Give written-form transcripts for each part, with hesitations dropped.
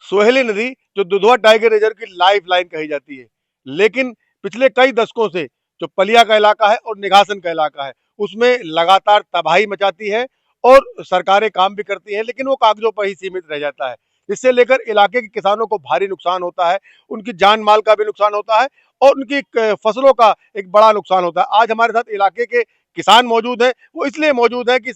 सोहेली नदी जो Dudhwa tiger reserve की लाइफ लाइन कही जाती है, लेकिन पिछले कई दशकों से जो पलिया का इलाका है और निघासन का इलाका है, उसमें लगातार तबाही मचाती है और सरकारें काम भी करती हैं, लेकिन वो कागजों पर ही सीमित रह जाता है। इससे लेकर इलाके के किसानों को भारी नुकसान होता है, उनकी जान माल का भी नुकसान होता है और उनकी फसलों का एक बड़ा नुकसान होता है। आज हमारे साथ इलाके के किसान मौजूद हैं, वो इसलिए मौजूद हैं कि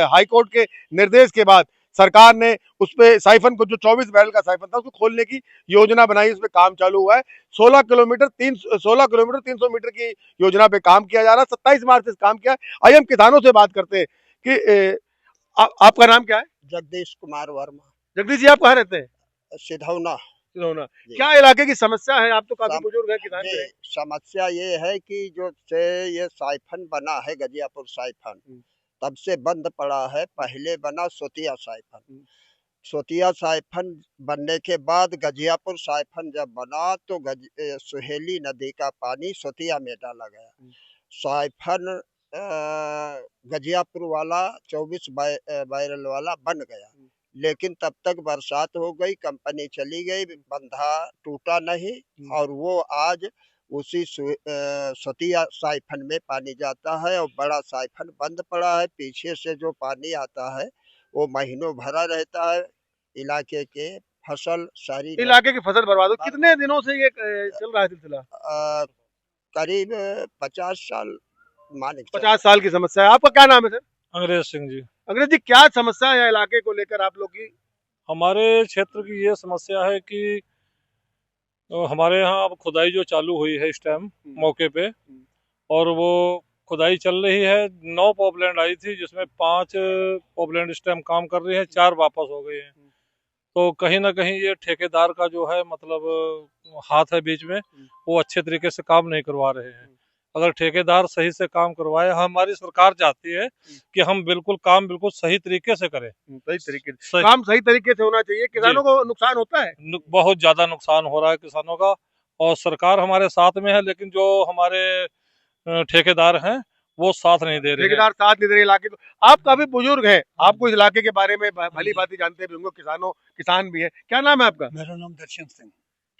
हाई कोर्ट के निर्देश के बाद सरकार ने उस पे साइफन को, जो 24 बैरल का साइफन था, उसको खोलने की योजना बनाई। उस पे काम चालू हुआ है। 16 किलोमीटर 300 मीटर की योजना पे काम किया जा रहा है। 27 मार्च से काम किया। आइए हम किसानों से बात करते हैं कि आपका नाम क्या है? जगदीश कुमार वर्मा। जगदीश जी, आप कहाँ रहते हैं? सिधौना। सिधौना। क्या इलाके की समस्या है? आप तो काफी बुजुर्ग है, किसान जी, है। समस्या ये है कि जो से ये साइफन बना है गजियापुर साइफन, तब से बंद पड़ा है। पहले बना सोतिया साइफन। सोतिया साइफन बनने के बाद गजियापुर साइफन जब बना तो सुहेली नदी का पानी सोतिया में डाला गया। साइफन गजियापुर वाला 24 बैरल वाला बन गया, लेकिन तब तक बरसात हो गई, कंपनी चली गई, बंधा टूटा नहीं और वो आज उसी सोतिया साइफन में पानी जाता है और बड़ा साइफन बंद पड़ा है। पीछे से जो पानी आता है वो महीनों भरा रहता है। इलाके के फसल सारी इलाके की फसल बर्बाद हो। कितने दिनों से ये चल रहा है सिलसिला? करीब 50 साल, माने 50 साल की समस्या है। आपका क्या नाम है सर? अंग्रेज सिंह जी। अंग्रेज जी, क्या समस्या है इलाके को लेकर आप लोग की? हमारे क्षेत्र की ये समस्या है कि हमारे यहाँ अब खुदाई जो चालू हुई है इस टाइम मौके पे, और वो खुदाई चल रही है। 9 पॉपलैंड आई थी, जिसमें 5 पॉपलैंड इस टाइम काम कर रही है, 4 वापस हो गई हैं। तो कहीं ना कहीं ये ठेकेदार का जो है मतलब हाथ है बीच में, वो अच्छे तरीके से काम नहीं करवा रहे हैं। अगर ठेकेदार सही से काम करवाए, हमारी सरकार चाहती है कि हम काम बिल्कुल सही तरीके से करें। सही तरीके से काम सही तरीके से होना चाहिए। किसानों को नुकसान होता है, बहुत ज्यादा नुकसान हो रहा है किसानों का, और सरकार हमारे साथ में है, लेकिन जो हमारे ठेकेदार हैं वो साथ नहीं दे रहे। ठेकेदार साथ नहीं दे रहे इलाके को। आप काफी बुजुर्ग हैं, आपको इस इलाके के बारे में भली भांति जानते भी होंगे, किसान भी है। क्या नाम है आपका? मेरा नाम दर्शन सिंह।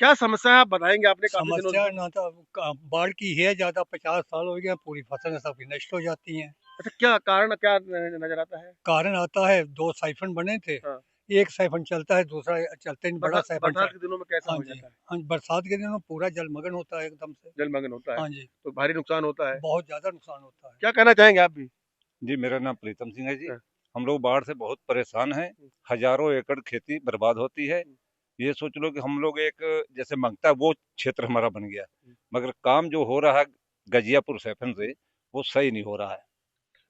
क्या समस्या है आप बताएंगे? आपने काफी समस्या ना तो बाढ़ की है ज्यादा, 50 साल हो गया, पूरी फसलें सब नष्ट हो जाती हैं। अच्छा, क्या कारण क्या नजर आता है? कारण आता है 2 साइफन बने थे। हाँ। एक साइफन चलता है, दूसरा चलते नहीं, बड़ा साइफन। बरसात के दिनों में कैसा हाँ हो जी, जाता है? हाँ, बरसात के दिनों में पूरा जलमग्न होता है, एकदम से जलमग्न होता है। हाँ जी, तो भारी नुकसान होता है, बहुत ज्यादा नुकसान होता है। क्या कहना चाहेंगे आप भी? जी, मेरा नाम प्रीतम सिंह है जी। हाँ। हम लोग बाढ़ से बहुत परेशान हैं। हजारों एकड़ खेती बर्बाद होती है। ये सोच लो कि हम लोग एक जैसे मंगता वो क्षेत्र हमारा बन गया, मगर काम जो हो रहा है गजियापुर सैफन से वो सही नहीं हो रहा है।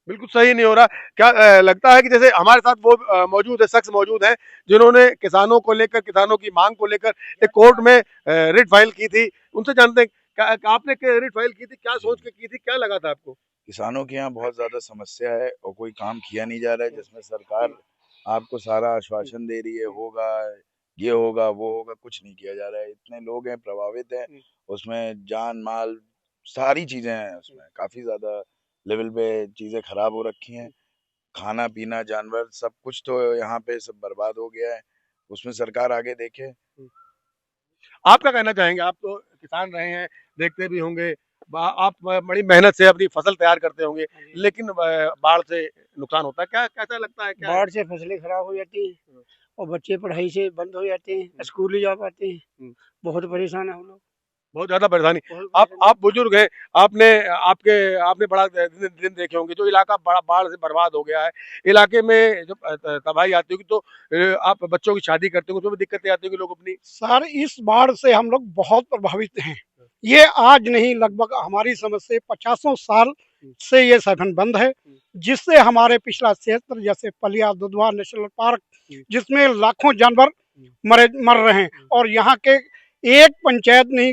बिल्कुल सही नहीं हो रहा। क्या लगता है कि जैसे हमारे साथ वो मौजूद है, शख्स मौजूद है जिन्होंने किसानों को लेकर, किसानों की मांग को लेकर एक कोर्ट में रिट फाइल की थी, उनसे जानते हैं आपने रिट फाइल की थी, क्या सोच के की थी, क्या लगा था आपको? किसानों के यहाँ बहुत ज्यादा समस्या है और कोई काम किया नहीं जा रहा है, जिसमें सरकार आपको सारा आश्वासन दे रही है, होगा ये होगा वो होगा, कुछ नहीं किया जा रहा है। इतने लोग हैं प्रभावित हैं, उसमें जान माल सारी चीजें हैं, उसमें काफी ज्यादा लेवल पे चीजें खराब हो रखी हैं। खाना पीना जानवर सब कुछ तो यहाँ पे सब बर्बाद हो गया है। उसमें सरकार आगे देखे। आप क्या कहना चाहेंगे? आप तो किसान रहे हैं, देखते भी होंगे, आप बड़ी मेहनत से अपनी फसल तैयार करते होंगे, लेकिन बाढ़ से नुकसान होता है। क्या कैसा लगता है? क्या बाढ़ से फसलें खराब हो जाती हैं और बच्चे पढ़ाई से बंद हो जाते हैं, स्कूल नहीं जा पाते हैं। बहुत परेशान है हम लोग, बहुत ज्यादा परेशानी। आप बुजुर्ग हैं, आपने बड़ा दिन देखे होंगे। जो इलाका बड़ा बाढ़ से बर्बाद हो गया है, इलाके में जब तबाही आती होगी तो आप बच्चों की शादी करते होंगे, उसमें भी दिक्कतें आती होंगी। लोग अपनी सर, इस बाढ़ से हम लोग बहुत प्रभावित हैं। ये आज नहीं, लगभग हमारी समझ से 50 साल से ये साधन बंद है, जिससे हमारे पिछला क्षेत्र जैसे पलिया दुधवा नेशनल पार्क, जिसमें लाखों जानवर मर रहे हैं, और यहाँ के एक पंचायत नहीं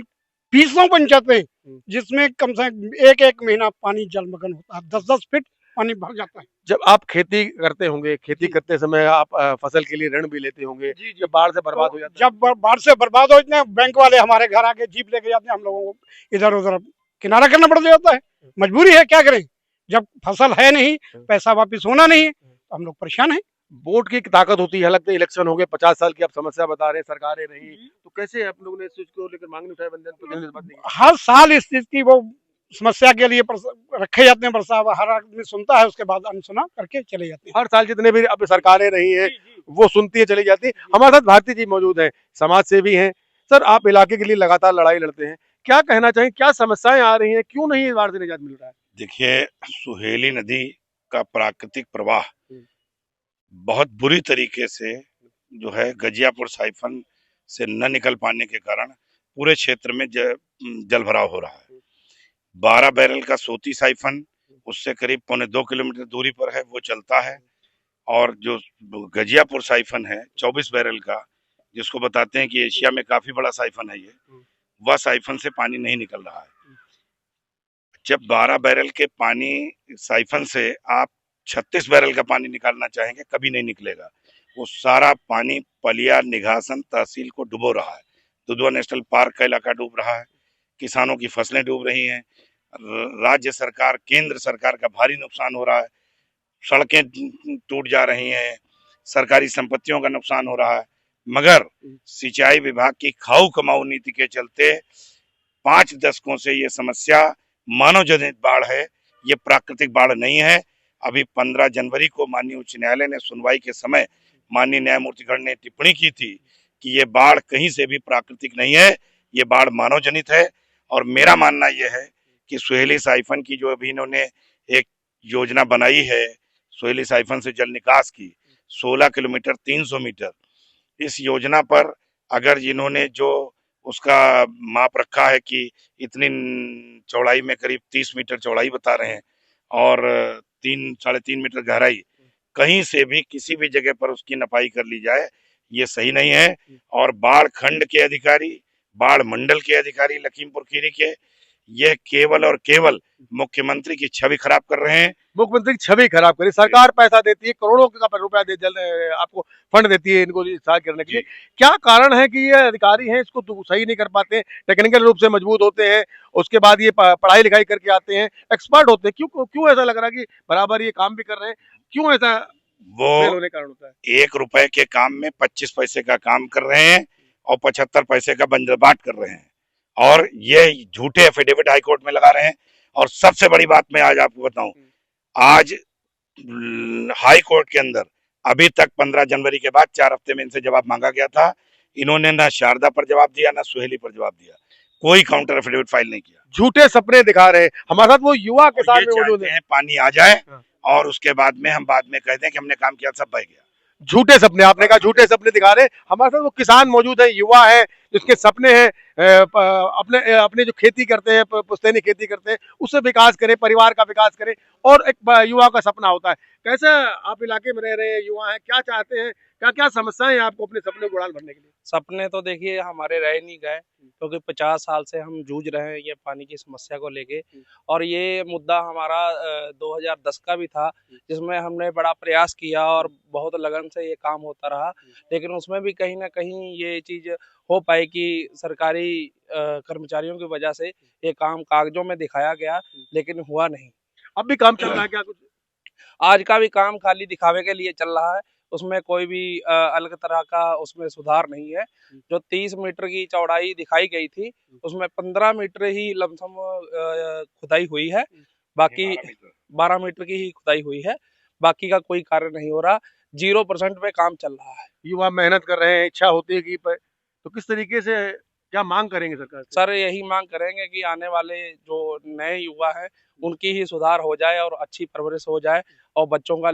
20 पंचायतें, जिसमें कम से कम एक महीना पानी जलमग्न होता है, 10-10 फीट पानी भर जाता है। जब आप खेती करते होंगे, खेती करते समय आप फसल के लिए ऋण भी लेते होंगे, जब बाढ़ से बर्बाद हो जाता है? जब बाढ़ से बर्बाद हो जाते हैं, बैंक वाले हमारे घर आके जीप लेके जाते हैं, हम लोगों को इधर उधर किनारा करना पड़ जाता है। मजबूरी है, क्या करें, जब फसल है नहीं, पैसा वापिस होना नहीं है, तो हम लोग परेशान हैं। वोट की ताकत होती है, लगता है इलेक्शन हो गए, 50 साल की आप समस्या बता रहे हैं, सरकारें रही, तो कैसे आप लोगों ने इस चीज को लेकर मांग नहीं उठाई, बंधन तो देने की बात नहीं की? हर साल इस चीज की वो समस्या के लिए रखे जाते हैं प्रस्ताव, हर आदमी सुनता है, उसके बाद अनसुना करके चले जाते हैं। हर साल जितने भी अब सरकारें रही है वो सुनती है, चली जाती है। हमारे साथ भारती जी मौजूद हैं, समाज सेवी हैं। सर, आप इलाके के लिए लगातार लड़ाई लड़ते हैं, क्या कहना चाहिए, क्या समस्याएं आ रही हैं, क्यों नहीं इस बार से निजात मिल रहा है? देखिए, सुहेली नदी का प्राकृतिक प्रवाह बहुत बुरी तरीके से जो है गजियापुर साइफन से न निकल पाने के कारण पूरे क्षेत्र में जल भराव हो रहा है। 12 बैरल का सोती साइफन उससे करीब 1.25 किलोमीटर दूरी पर है, वो चलता है। और जो गजियापुर साइफन है 24 बैरल का, जिसको बताते हैं कि एशिया में काफी बड़ा साइफन है ये, वह साइफन से पानी नहीं निकल रहा है। जब 12 बैरल के पानी साइफन से आप 36 बैरल का पानी निकालना चाहेंगे, कभी नहीं निकलेगा। वो सारा पानी पलिया निघासन तहसील को डुबो रहा है। दुधवा नेशनल पार्क का इलाका डूब रहा है, किसानों की फसलें डूब रही हैं, राज्य सरकार केंद्र सरकार का भारी नुकसान हो रहा है, सड़कें टूट जा रही हैं, सरकारी संपत्तियों का नुकसान हो रहा है। मगर सिंचाई विभाग की खाऊ कमाऊ नीति के चलते 5 दशकों से ये समस्या मानव जनित बाढ़ है, ये प्राकृतिक बाढ़ नहीं है। अभी 15 जनवरी को माननीय उच्च न्यायालय ने सुनवाई के समय माननीय न्यायमूर्तिगण ने टिप्पणी की थी कि ये बाढ़ कहीं से भी प्राकृतिक नहीं है, ये बाढ़ मानव जनित है। और मेरा मानना यह है कि सुहेली साइफन की जो अभी इन्होंने एक योजना बनाई है, सुहेली साइफन से जल निकास की 16 किलोमीटर 300 मीटर, इस योजना पर अगर इन्होंने जो उसका माप रखा है कि इतनी चौड़ाई में करीब 30 मीटर चौड़ाई बता रहे हैं और 3-3.5 मीटर गहराई, कहीं से भी किसी भी जगह पर उसकी नपाई कर ली जाए, ये सही नहीं है। और बाढ़ खंड के अधिकारी, बाढ़ मंडल के अधिकारी लखीमपुर खीरी के, यह केवल और केवल मुख्यमंत्री की छवि खराब कर रहे हैं। मुख्यमंत्री की छवि खराब करी, सरकार पैसा देती है, करोड़ों का रुपया आपको फंड देती है इनको साथ करने के लिए। क्या कारण है कि ये अधिकारी हैं इसको सही नहीं कर पाते, टेक्निकल रूप से मजबूत होते हैं, उसके बाद ये पढ़ाई लिखाई करके आते हैं, एक्सपर्ट होते हैं, क्यों ऐसा लग रहा है कि बराबर ये काम भी कर रहे हैं, क्यों ऐसा फेल होने का कारण होता है? 1 रुपए के काम में 25 पैसे का काम कर रहे हैं और 75 पैसे का बंदरबाट कर रहे हैं, और ये झूठे एफिडेविट हाईकोर्ट में लगा रहे हैं। और सबसे बड़ी बात मैं आज आपको बताऊं, आज हाई कोर्ट के अंदर अभी तक 15 जनवरी के बाद 4 हफ्ते में इनसे जवाब मांगा गया था, इन्होंने ना शारदा पर जवाब दिया, ना सुहेली पर जवाब दिया, कोई काउंटर एफिडेविट फाइल नहीं किया। झूठे सपने दिखा रहे हैं। हमारे साथ वो युवा किसान भी मौजूद है, पानी आ जाए और उसके बाद में हम बाद में कहते हैं कि हमने काम किया, सब बह गया। झूठे सपने, आपने कहा झूठे सपने दिखा रहे हैं। हमारे साथ वो किसान मौजूद है, युवा है, जिसके सपने हैं अपने अपने जो खेती करते हैं, पुश्तैनी खेती करते हैं, उससे विकास करें, परिवार का विकास करें, और एक युवा का सपना होता है। कैसे आप इलाके में रह रहे हैं, युवा हैं, क्या चाहते हैं, क्या क्या समस्याएं हैं आपको अपने सपने को उड़ान भरने के लिए? सपने तो देखिए हमारे रह नहीं गए, क्योंकि 50 साल से हम जूझ रहे हैं ये पानी की समस्या को लेके। और ये मुद्दा हमारा 2010 का भी था, जिसमें हमने बड़ा प्रयास किया और बहुत लगन से ये काम होता रहा, लेकिन उसमें भी कहीं ना कहीं ये चीज़ हो पाई कि सरकारी कर्मचारियों की वजह से ये काम कागजों में दिखाया गया, लेकिन हुआ नहीं। अब भी काम चल रहा है क्या कुछ? आज का भी काम खाली दिखावे के लिए चल रहा है, उसमें कोई भी अलग तरह का उसमें सुधार नहीं है। जो 30 मीटर की चौड़ाई दिखाई गई थी, उसमें 15 मीटर ही लमसम खुदाई हुई है, बाकी 12 मीटर की ही खुदाई हुई है, बाकी का कोई कार्य नहीं हो रहा। 0% पे काम चल रहा है। युवा मेहनत कर रहे हैं, इच्छा होती है कि तो किस तरीके से क्या मांग करेंगे सरकार से? सर यही मांग करेंगे कि आने वाले जो नए युवा हैं उनकी ही सुधार हो जाए और अच्छी परवरिश हो जाए और बच्चों का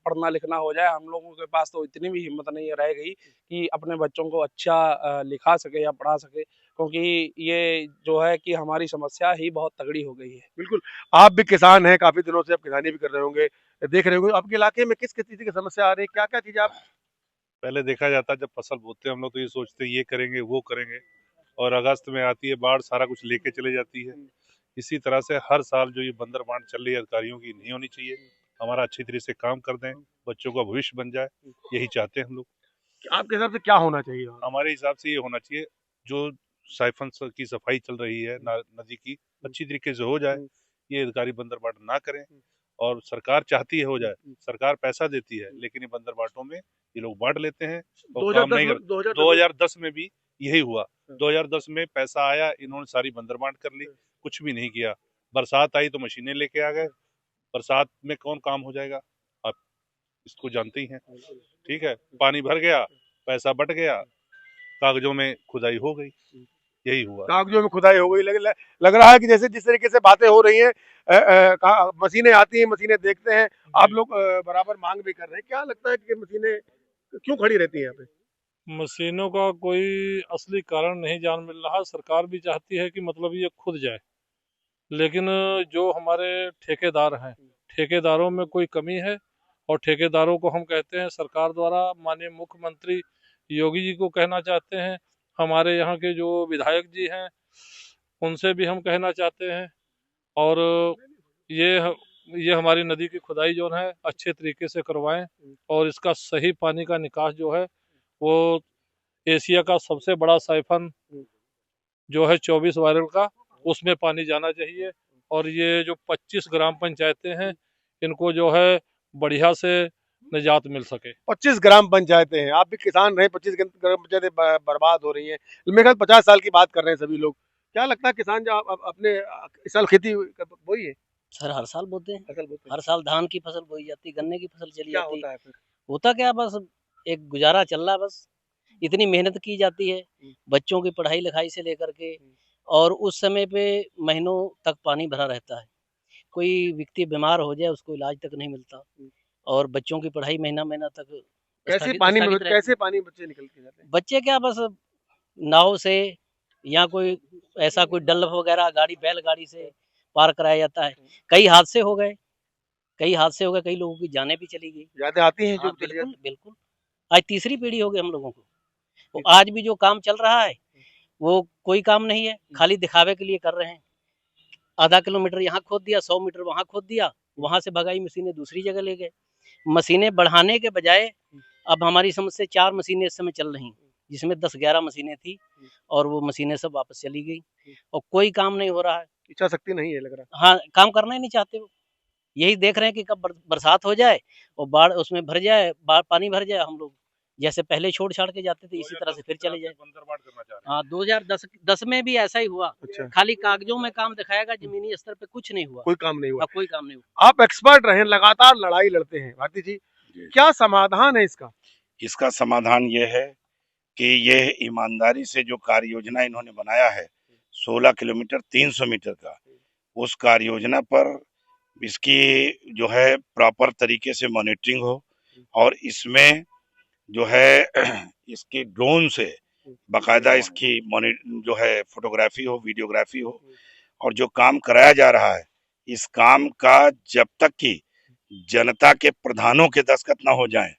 पढ़ना लिखना हो जाए। हम लोगों के पास तो इतनी भी हिम्मत नहीं रह गई कि अपने बच्चों को अच्छा लिखा सके या पढ़ा सके, क्योंकि ये जो है कि हमारी समस्या ही बहुत तगड़ी हो गई है। बिल्कुल, आप भी किसान हैं, काफी दिनों से आप किसानी भी कर रहे होंगे, देख रहे होंगे आपके इलाके में किस किस चीज की समस्या आ रही है, क्या क्या चीज आप? पहले देखा जाता जब फसल बोते हैं हम लोग तो ये सोचते हैं ये करेंगे वो करेंगे, और अगस्त में आती है बाढ़, सारा कुछ लेके चले जाती है। इसी तरह से हर साल जो ये बंदर बांट चल रही है अधिकारियों की नहीं होनी चाहिए। हमारा अच्छी तरह से काम कर दें, बच्चों का भविष्य बन जाए, यही चाहते हैं हम लोग। आपके हिसाब से क्या होना चाहिए? हमारे हिसाब से ये होना चाहिए, जो साइफन की सफाई चल रही है नदी की अच्छी तरीके से हो जाए, ये अधिकारी बंदर बांट ना करें, और सरकार चाहती है हो जाए, सरकार पैसा देती है, लेकिन ये बंदर बांटों में ये लोग बांट लेते हैं और काम नहीं करते। 2010 में भी यही हुआ। 2010 में पैसा आया, इन्होंने सारी बंदर बांट कर ली, कुछ भी नहीं किया। बरसात आई तो मशीनें लेके आ गए। बरसात में कौन काम हो जाएगा, आप इसको जानते ही हैं। ठीक है, पानी भर गया, पैसा बट गया, कागजों में खुदाई हो गई, यही हुआ। कागजों में खुदाई हो गई। लग रहा है कि जैसे जिस तरीके से बातें हो रही हैं, मशीनें आती हैं, मशीनें देखते हैं, आप लोग बराबर मांग भी कर रहे हैं। क्या लगता है कि मशीनें क्यों खड़ी रहती हैं यहाँ पे? मशीनों का कोई असली कारण नहीं जान मिल रहा। सरकार भी चाहती है कि मतलब ये खुद जाए, लेकिन जो हमारे ठेकेदार हैं, ठेकेदारों में कोई कमी है और ठेकेदारों को हम कहते हैं, सरकार द्वारा माननीय मुख्यमंत्री योगी जी को कहना चाहते हैं, हमारे यहाँ के जो विधायक जी हैं उनसे भी हम कहना चाहते हैं, और ये हमारी नदी की खुदाई जो है अच्छे तरीके से करवाएं और इसका सही पानी का निकास जो है वो एशिया का सबसे बड़ा साइफन जो है 24 वायरल का, उसमें पानी जाना चाहिए। और ये जो 25 ग्राम पंचायतें हैं, इनको जो है बढ़िया से निजात मिल सके। 25 ग्राम पंचायतें हैं, आप भी किसान रहे, 25 ग्राम पंचायतें बर्बाद हो रही हैं। मेरे ख्याल 50 साल की बात कर रहे हैं सभी लोग। क्या लगता है किसान जो अपने इस साल खेती बोई है? सर हर साल बोते हैं, फसल बोते हैं। हर साल धान की फसल बोई जाती है, गन्ने की फसल चली क्या जाती होता है। है फिर? होता क्या, बस एक गुजारा चल रहा है। बस इतनी मेहनत की जाती है बच्चों की पढ़ाई लिखाई से लेकर के, और उस समय पे महीनों तक पानी भरा रहता है। कोई व्यक्ति बीमार हो जाए उसको इलाज तक नहीं मिलता, और बच्चों की पढ़ाई महीना महीना तक कैसे पानी बच्चे निकल के जाते हैं? बच्चे क्या बस नाव से या कोई ऐसा कोई डल वगैरह गाड़ी, बैलगाड़ी से पार कराया जाता है। कई हादसे हो गए, कई लोगों की जानें भी चली गई। यादें आती हैं? हाँ, बिल्कुल बिल्कुल। आज तीसरी पीढ़ी हो गई हम लोगों को। तो आज भी जो काम चल रहा है वो कोई काम नहीं है, खाली दिखावे के लिए कर रहे हैं। आधा किलोमीटर यहाँ खोद दिया, 100 मीटर वहाँ खोद दिया, वहां से भगाई मशीनें दूसरी जगह ले गए। मशीनें बढ़ाने के बजाय अब हमारी समझ से 4 मशीनें इस समय चल रही, जिसमें 10-11 मशीनें थी, और वो मशीनें सब वापस चली गई और कोई काम नहीं हो रहा है। इच्छा शक्ति नहीं है लग रहा। हाँ, काम करना ही नहीं चाहते वो। यही देख रहे हैं कि कब बरसात हो जाए और बाढ़ उसमें भर जाए, पानी भर जाए, हम लोग जैसे पहले छोड़ छाड़ के जाते थे इसी तरह से फिर चले जाए। हाँ, 2010 में भी ऐसा ही हुआ। अच्छा। खाली कागजों में काम दिखाएगा, जमीनी स्तर पे कुछ नहीं हुआ, कोई काम नहीं हुआ। कोई काम नहीं हुआ। आप एक्सपर्ट रहे, लगातार लड़ाई लड़ते हैं भारती जी, क्या समाधान है इसका? इसका समाधान ये है कि ये ईमानदारी से जो कार्य योजना इन्होंने बनाया है 16 किलोमीटर 300 मीटर का, उस कार्य योजना पर इसकी जो है प्रॉपर तरीके से मॉनिटरिंग हो, और इसमें जो है इसकी ड्रोन से बाकायदा इसकी जो है फोटोग्राफी हो, वीडियोग्राफी हो, और जो काम कराया जा रहा है इस काम का जब तक कि जनता के प्रधानों के दस्तखत ना हो जाएं,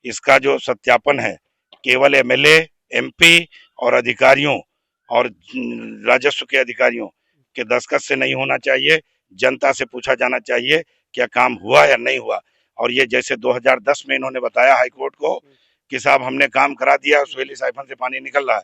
इसका जो सत्यापन है केवल एमएलए, एमपी और अधिकारियों और राजस्व के अधिकारियों के दस्तखत से नहीं होना चाहिए। जनता से पूछा जाना चाहिए क्या काम हुआ या नहीं हुआ। और ये जैसे 2010 में इन्होंने बताया हाईकोर्ट को कि साहब हमने काम करा दिया, सुहेली साइफन से पानी निकल रहा है,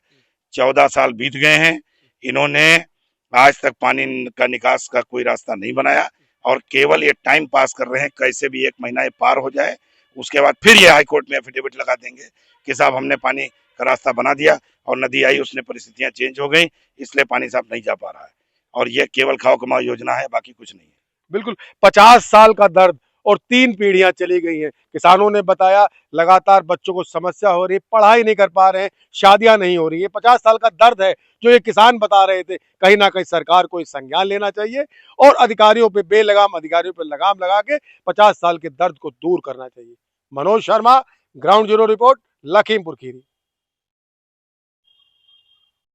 14 साल बीत गए हैं, इन्होंने आज तक पानी का निकास का कोई रास्ता नहीं बनाया, और केवल ये टाइम पास कर रहे हैं, कैसे भी 1 महीना ये पार हो जाए, उसके बाद फिर ये हाईकोर्ट में एफिडेविट लगा देंगे कि साहब हमने पानी का रास्ता बना दिया और नदी आई, उसने परिस्थितियां चेंज हो गई, इसलिए पानी साहब नहीं जा पा रहा है। और ये केवल खाओ कमाओ योजना है, बाकी कुछ नहीं है। बिल्कुल, 50 साल का दर्द और 3 पीढ़ियां चली गई हैं। किसानों ने बताया लगातार बच्चों को समस्या हो रही है, पढ़ाई नहीं कर पा रहे हैं, शादियां नहीं हो रही है। 50 साल का दर्द है जो ये किसान बता रहे थे। कहीं ना कहीं सरकार को इस संज्ञान लेना चाहिए और अधिकारियों पे बेलगाम अधिकारियों पे लगाम लगा के 50 साल के दर्द को दूर करना चाहिए। Manoj Sharma, ground zero report, Lakhimpur Kheri.